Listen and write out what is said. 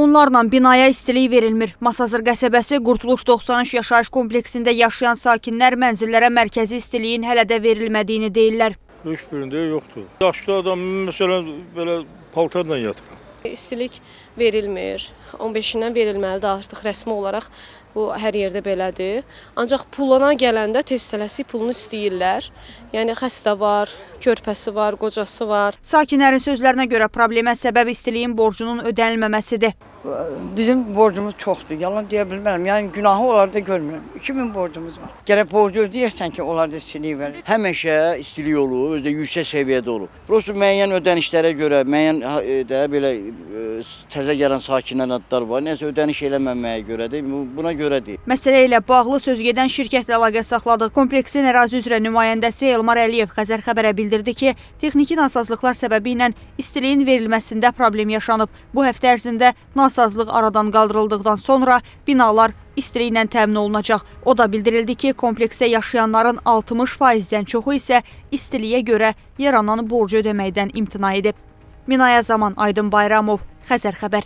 Onlarla binaya istilik verilmir. Masazır qəsəbəsi Qurtuluş 93 yaşayış kompleksində yaşayan sakinlər mənzillərə mərkəzi istiliyin hələ də verilmədiyini deyirlər. Heç birində yoxdur. Yaşlı adam məsələn belə paltarla yatır. İstilik verilmir. 15-dən verilməlidir artıq rəsmi olaraq. Bu hər yerdə belədir. Ancaq puluna gələndə tez-tələsik pulunu istəyirlər. Yəni xəstə var, körpəsi var, qocası var. Sakinlərin sözlərinə görə problemə səbəb istiliyin borcunun ödənilməməsidir. Bizim borcumuz çoxdur, yalan deyə bilmərəm. Yəni günahı onlarda görmürəm. 2000 borcumuz var. Gərək borcu ödəyəsən ki, onlarda istilik verir. Həmişə istilik olur, özü də yüksək səviyyədə olur. Prosta müəyyən ödənişlərə görə, müəyyən də belə təzə gələn sakinlərin adları var. Nəsə ödəniş eləməməyə görədir, buna görədir. Məsələ ilə bağlı sözgedən şirkətlə əlaqə saxladıq. Kompleksin ərazi üzrə nümayəndəsi Elmar Əliyev Xəzər Xəbərə bildirdi ki, texniki nasazlıqlar səbəbi ilə istiliyin verilməsində problem yaşanıb. Bu həftə ərzində nasazlıq aradan qaldırıldıqdan sonra binalar istiliklə təmin olunacaq. O da bildirildi ki, kompleksdə yaşayanların 60%-dən çoxu isə istiliyə görə yaranan borcu ödəməkdən imtina edib. Minaya Zaman, Aydın Bayramov, Xəzər Xəbər.